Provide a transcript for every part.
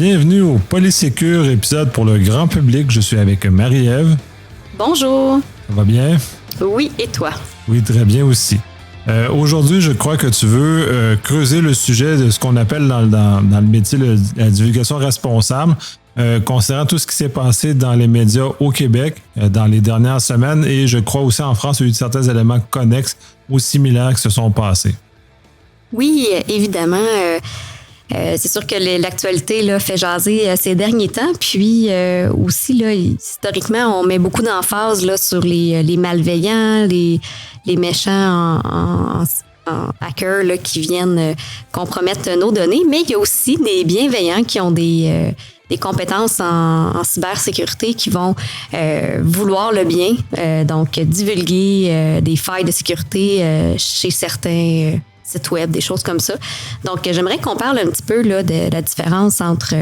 Bienvenue au Polysécure, épisode pour le grand public. Je suis avec Marie-Ève. Bonjour. Ça va bien? Oui, et toi? Oui, très bien aussi. Aujourd'hui, je crois que tu veux creuser le sujet de ce qu'on appelle dans le métier la divulgation responsable, concernant tout ce qui s'est passé dans les médias au Québec dans les dernières semaines et je crois aussi en France, il y a eu certains éléments connexes ou similaires qui se sont passés. Oui, évidemment. C'est sûr que l'actualité là, fait jaser ces derniers temps. Puis aussi, là, historiquement, on met beaucoup d'emphase là, sur les malveillants, les méchants en hackers là, qui viennent compromettre nos données. Mais il y a aussi des bienveillants qui ont des compétences en cybersécurité qui vont vouloir le bien. Donc, divulguer des failles de sécurité chez certains sites web, des choses comme ça. Donc, j'aimerais qu'on parle un petit peu là, de la différence entre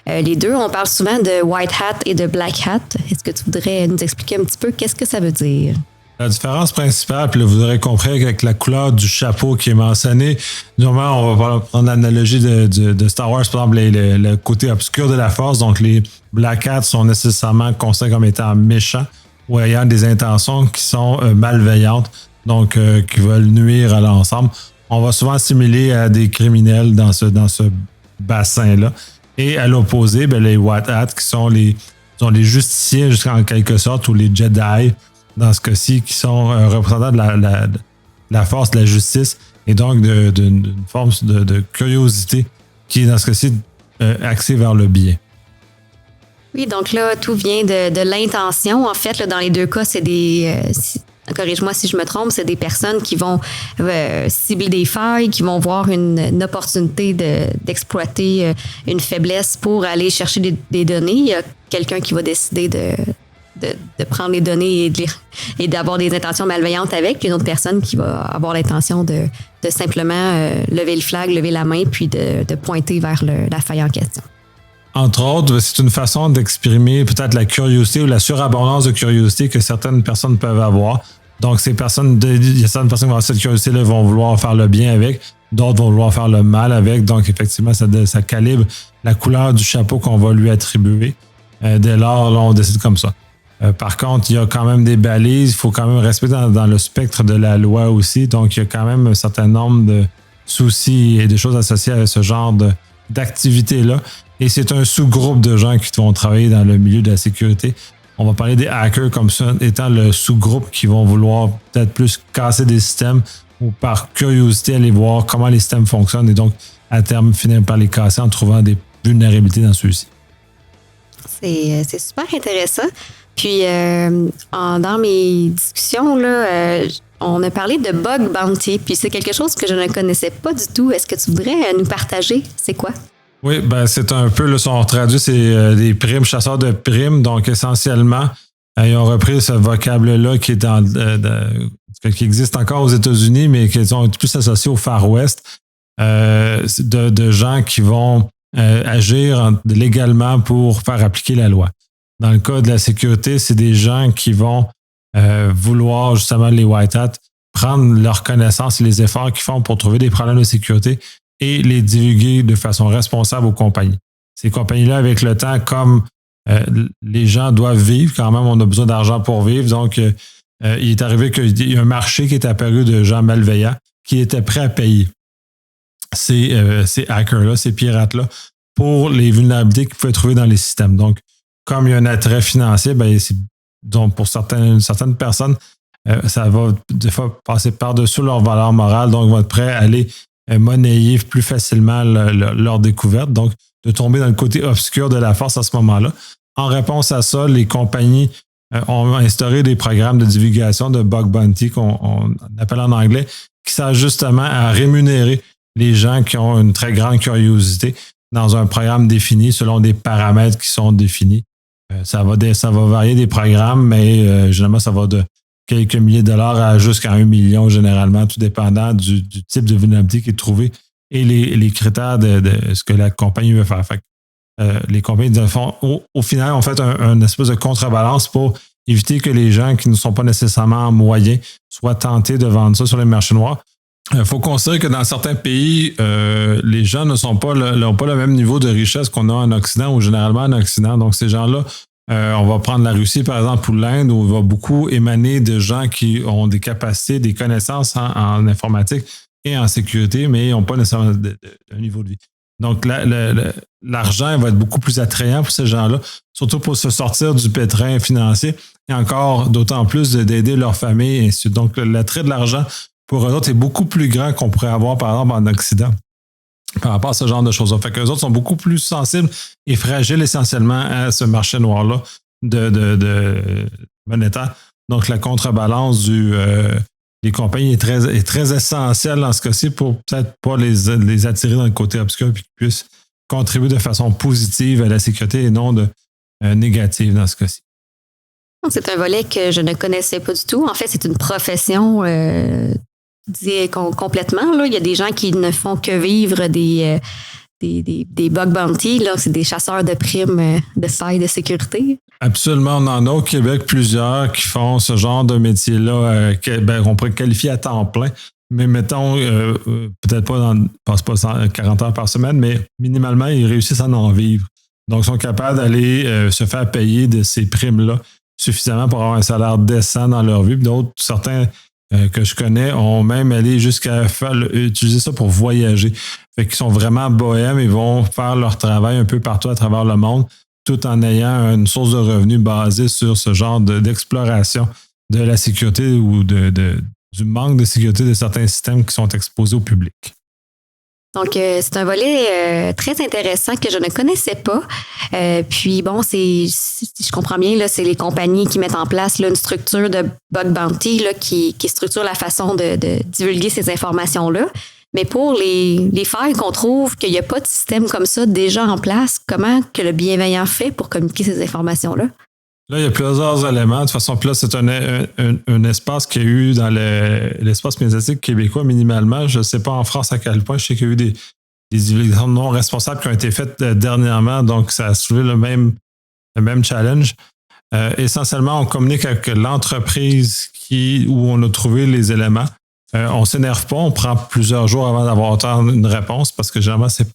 les deux. On parle souvent de white hat et de black hat. Est-ce que tu voudrais nous expliquer un petit peu qu'est-ce que ça veut dire? La différence principale, puis là, vous aurez compris avec la couleur du chapeau qui est mentionné. Normalement, on va prendre l'analogie de Star Wars, par exemple, le côté obscur de la force. Donc, les Black Hats sont nécessairement considérés comme étant méchants ou ayant des intentions qui sont malveillantes, donc qui veulent nuire à l'ensemble. On va souvent assimiler à des criminels dans ce bassin-là. Et à l'opposé, ben, les White Hats qui sont les justiciers, jusqu'en quelque sorte, ou les Jedi, dans ce cas-ci, qui sont représentants de la force, de la justice, et donc d'une forme de curiosité qui est, dans ce cas-ci, axée vers le bien. Oui, donc là, tout vient de l'intention. En fait, là, dans les deux cas, c'est corrige-moi si je me trompe, c'est des personnes qui vont cibler des failles, qui vont voir une opportunité d'exploiter une faiblesse pour aller chercher des données. Il y a quelqu'un qui va décider de prendre les données et d'avoir des intentions malveillantes avec, puis une autre personne qui va avoir l'intention de simplement lever le flag, lever la main, puis de pointer vers la faille en question. Entre autres, c'est une façon d'exprimer peut-être la curiosité ou la surabondance de curiosité que certaines personnes peuvent avoir. Donc, il y a certaines personnes qui vont avoir cette curiosité-là vont vouloir faire le bien avec, d'autres vont vouloir faire le mal avec. Donc, effectivement, ça calibre la couleur du chapeau qu'on va lui attribuer. Dès lors, là, on décide comme ça. Par contre, il y a quand même des balises. Il faut quand même respecter dans le spectre de la loi aussi. Donc, il y a quand même un certain nombre de soucis et de choses associées à ce genre d'activité-là. Et c'est un sous-groupe de gens qui vont travailler dans le milieu de la sécurité. On va parler des hackers comme ça, étant le sous-groupe qui vont vouloir peut-être plus casser des systèmes ou par curiosité aller voir comment les systèmes fonctionnent et donc, à terme, finir par les casser en trouvant des vulnérabilités dans ceux-ci. C'est super intéressant. Puis, dans mes discussions, là, on a parlé de bug bounty, puis c'est quelque chose que je ne connaissais pas du tout. Est-ce que tu voudrais nous partager? C'est quoi? Oui, ben c'est un peu, là, si on traduit, c'est des primes, chasseurs de primes. Donc, essentiellement, ils ont repris ce vocable-là qui est qui existe encore aux États-Unis, mais qui sont plus associés au Far West, de gens qui vont agir légalement pour faire appliquer la loi. Dans le cas de la sécurité, c'est des gens qui vont vouloir, justement, les White Hats, prendre leurs connaissances et les efforts qu'ils font pour trouver des problèmes de sécurité et les divulguer de façon responsable aux compagnies. Ces compagnies-là, avec le temps, comme les gens doivent vivre, quand même, on a besoin d'argent pour vivre. Donc, il est arrivé qu'il y a un marché qui est apparu de gens malveillants qui étaient prêts à payer ces hackers-là, ces pirates-là, pour les vulnérabilités qu'ils pouvaient trouver dans les systèmes. Donc, comme il y a un attrait financier, donc pour certaines personnes, ça va des fois passer par-dessus leur valeur morale, donc ils vont être prêts à aller monnayer plus facilement leur découverte, donc de tomber dans le côté obscur de la force à ce moment-là. En réponse à ça, les compagnies ont instauré des programmes de divulgation de bug bounty qu'on appelle en anglais, qui servent justement à rémunérer les gens qui ont une très grande curiosité dans un programme défini selon des paramètres qui sont définis. Ça va varier des programmes, mais généralement, ça va de quelques milliers de dollars à jusqu'à 1 million généralement, tout dépendant du type de vulnérabilité qui est trouvé et les critères de ce que la compagnie veut faire. Fait les compagnies, au final, ont fait un espèce de contrebalance pour éviter que les gens qui ne sont pas nécessairement moyens soient tentés de vendre ça sur les marchés noirs. Il faut considérer que dans certains pays, les gens n'ont pas le même niveau de richesse qu'on a en Occident ou généralement en Occident. Donc, ces gens-là, on va prendre la Russie, par exemple, ou l'Inde, où il va beaucoup émaner de gens qui ont des capacités, des connaissances en informatique et en sécurité, mais ils n'ont pas nécessairement un niveau de vie. Donc, l'argent va être beaucoup plus attrayant pour ces gens-là, surtout pour se sortir du pétrin financier et encore d'autant plus d'aider leur famille. Et ainsi. Donc, l'attrait de l'argent pour eux autres est beaucoup plus grand qu'on pourrait avoir, par exemple, en Occident par rapport à ce genre de choses-là. Fait qu'eux autres sont beaucoup plus sensibles et fragiles essentiellement à ce marché noir-là de monétaire. Donc, la contrebalance des compagnies est très essentielle dans ce cas-ci pour peut-être pas les attirer dans le côté obscur et qu'ils puissent contribuer de façon positive à la sécurité et non négative dans ce cas-ci. C'est un volet que je ne connaissais pas du tout. En fait, c'est une profession complètement. Là. Il y a des gens qui ne font que vivre des bug bounty. Là. C'est des chasseurs de primes de failles de sécurité. Absolument. On en a au Québec plusieurs qui font ce genre de métier-là qu'on pourrait qualifier à temps plein. Mais mettons, peut-être passe pas 40 heures par semaine, mais minimalement, ils réussissent à en vivre. Donc, ils sont capables d'aller se faire payer de ces primes-là suffisamment pour avoir un salaire décent dans leur vie. Puis d'autres, certains que je connais ont même allé jusqu'à utiliser ça pour voyager. Fait qu'ils sont vraiment bohèmes, ils vont faire leur travail un peu partout à travers le monde, tout en ayant une source de revenus basée sur ce genre d'exploration de la sécurité ou du manque de sécurité de certains systèmes qui sont exposés au public. Donc, c'est un volet très intéressant que je ne connaissais pas. Puis, bon, si je comprends bien, là, c'est les compagnies qui mettent en place là, une structure de bug bounty là, qui structure la façon de divulguer ces informations-là. Mais pour les failles qu'on trouve qu'il n'y a pas de système comme ça déjà en place, comment que le bienveillant fait pour communiquer ces informations-là? Là, il y a plusieurs éléments. De toute façon, là, c'est un espace qu'il y a eu dans l'espace médiatique québécois minimalement. Je ne sais pas en France à quel point. Je sais qu'il y a eu des divulgations non responsables qui ont été faites dernièrement. Donc, ça a soulevé le même challenge. Essentiellement, on communique avec l'entreprise où on a trouvé les éléments. On ne s'énerve pas. On prend plusieurs jours avant d'avoir une réponse parce que généralement, c'est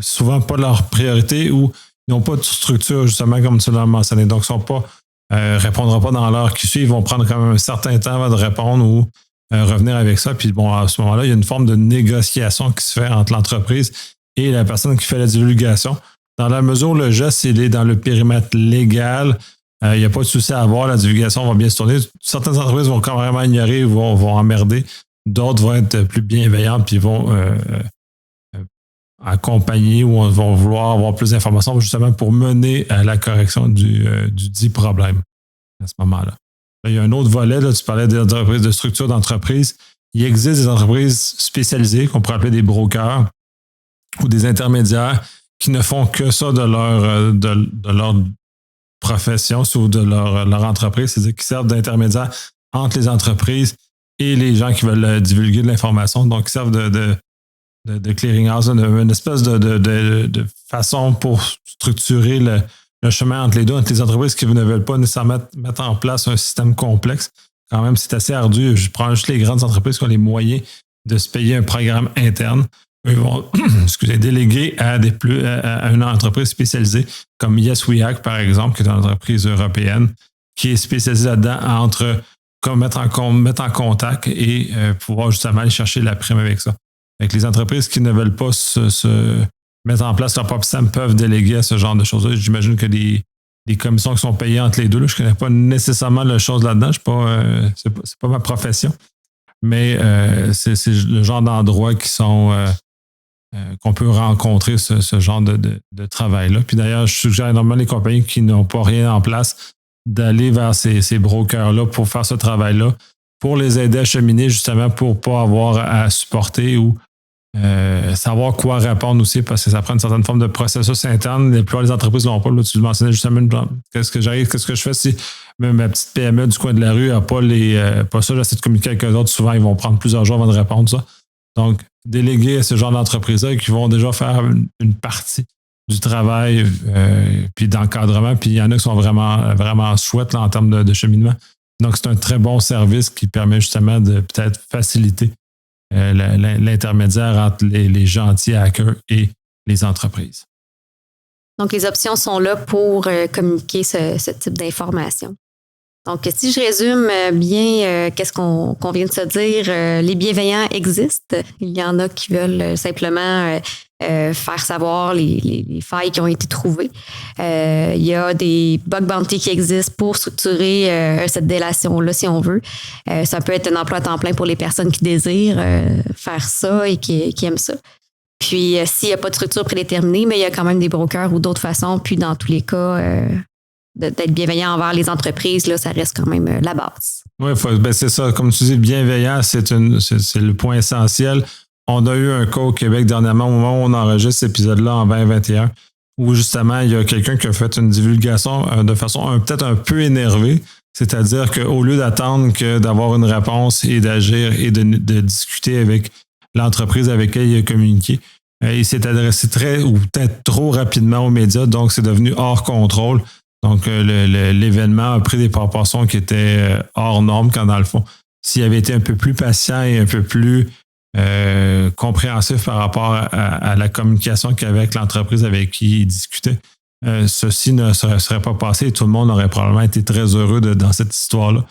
souvent pas leur priorité ou ils n'ont pas de structure, justement, comme tu l'as mentionné. Donc, ils ne répondront pas dans l'heure qui suit. Ils vont prendre quand même un certain temps avant de répondre ou revenir avec ça. Puis, bon, à ce moment-là, il y a une forme de négociation qui se fait entre l'entreprise et la personne qui fait la divulgation. Dans la mesure où le geste, il est dans le périmètre légal, il n'y a pas de souci à avoir. La divulgation va bien se tourner. Certaines entreprises vont quand même ignorer, vont emmerder. D'autres vont être plus bienveillantes puis vont accompagner ou vont vouloir avoir plus d'informations justement pour mener à la correction du dit problème à ce moment-là. Là, il y a un autre volet, là, tu parlais des entreprises, de structure d'entreprise. Il existe des entreprises spécialisées qu'on pourrait appeler des brokers ou des intermédiaires qui ne font que ça de leur profession ou de leur entreprise, c'est-à-dire qui servent d'intermédiaires entre les entreprises et les gens qui veulent divulguer de l'information. Donc, ils servent de clearinghouse, une espèce de façon pour structurer le chemin entre les deux, entre les entreprises qui ne veulent pas nécessairement mettre en place un système complexe. Quand même, c'est assez ardu. Je prends juste les grandes entreprises qui ont les moyens de se payer un programme interne. Ils vont déléguer à une entreprise spécialisée comme YesWeHack, par exemple, qui est une entreprise européenne, qui est spécialisée là-dedans mettre en contact et pouvoir justement aller chercher la prime avec ça. Avec les entreprises qui ne veulent pas se mettre en place leur propre système peuvent déléguer à ce genre de choses-là. J'imagine que des commissions qui sont payées entre les deux, là, je ne connais pas nécessairement la chose là-dedans. C'est pas ma profession. Mais c'est le genre d'endroits qu'on peut rencontrer ce genre de travail-là. Puis d'ailleurs, je suggère normalement les compagnies qui n'ont pas rien en place d'aller vers ces brokers-là pour faire ce travail-là, pour les aider à cheminer justement pour ne pas avoir à supporter ou savoir quoi répondre aussi parce que ça prend une certaine forme de processus interne. La plupart des entreprises ne l'ont pas. Là, tu le mentionnais justement, qu'est-ce que je fais si ma petite PME du coin de la rue n'a pas ça, j'essaie de communiquer avec eux autres. Souvent, ils vont prendre plusieurs jours avant de répondre ça. Donc, déléguer à ce genre d'entreprise-là qui vont déjà faire une partie du travail puis d'encadrement. Puis il y en a qui sont vraiment, vraiment chouettes là, en termes de cheminement. Donc, c'est un très bon service qui permet justement de peut-être faciliter l'intermédiaire entre les gentils hackers et les entreprises. Donc, les options sont là pour communiquer ce type d'informations. Donc, si je résume bien qu'est-ce qu'on vient de se dire, les bienveillants existent. Il y en a qui veulent simplement faire savoir les failles qui ont été trouvées. Il y a des bug bounty qui existent pour structurer cette délation-là, si on veut. Ça peut être un emploi à temps plein pour les personnes qui désirent faire ça et qui aiment ça. Puis, s'il n'y a pas de structure prédéterminée, mais il y a quand même des brokers ou d'autres façons. Puis, dans tous les cas, d'être bienveillant envers les entreprises, là, ça reste quand même la base. Oui, c'est ça. Comme tu dis, bienveillant, c'est le point essentiel. On a eu un cas au Québec dernièrement, au moment où on enregistre cet épisode-là en 2021, où justement, il y a quelqu'un qui a fait une divulgation de façon peut-être un peu énervée. C'est-à-dire qu'au lieu d'attendre d'avoir une réponse et d'agir et de discuter avec l'entreprise avec laquelle il a communiqué, il s'est adressé très ou peut-être trop rapidement aux médias, donc c'est devenu hors contrôle. Donc, l'événement a pris des proportions qui étaient hors normes quand, dans le fond, s'il avait été un peu plus patient et un peu plus compréhensif par rapport à la communication qu'il avait avec l'entreprise avec qui il discutait, ceci ne serait pas passé et tout le monde aurait probablement été très heureux dans cette histoire-là.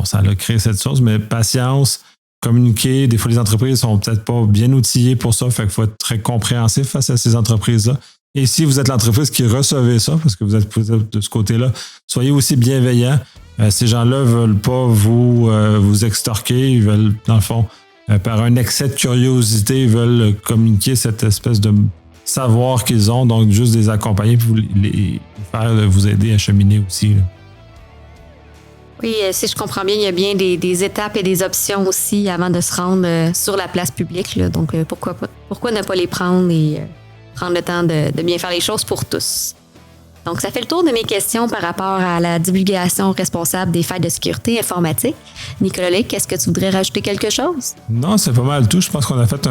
Ça a créé cette chose, mais patience, communiquer. Des fois, les entreprises ne sont peut-être pas bien outillées pour ça, fait qu'il faut être très compréhensif face à ces entreprises-là. Et si vous êtes l'entreprise qui recevez ça, parce que vous êtes de ce côté-là, soyez aussi bienveillant. Ces gens-là ne veulent pas vous extorquer. Ils veulent, dans le fond, par un excès de curiosité, ils veulent communiquer cette espèce de savoir qu'ils ont. Donc, juste les accompagner et vous aider à cheminer aussi. Là. Oui, si je comprends bien, il y a bien des étapes et des options aussi avant de se rendre sur la place publique. Là. Donc, pourquoi ne pas les prendre et prendre le temps de bien faire les choses pour tous. Donc, ça fait le tour de mes questions par rapport à la divulgation responsable des failles de sécurité informatique. Nicolas Lake, est-ce que tu voudrais rajouter quelque chose? Non, c'est pas mal tout. Je pense qu'on a fait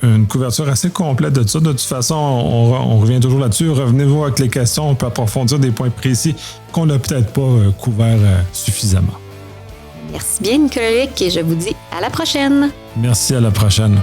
une couverture assez complète de ça. De toute façon, on revient toujours là-dessus. Revenez-vous avec les questions. On peut approfondir des points précis qu'on n'a peut-être pas couverts suffisamment. Merci bien, Nicolas Lake, et je vous dis à la prochaine. Merci, à la prochaine.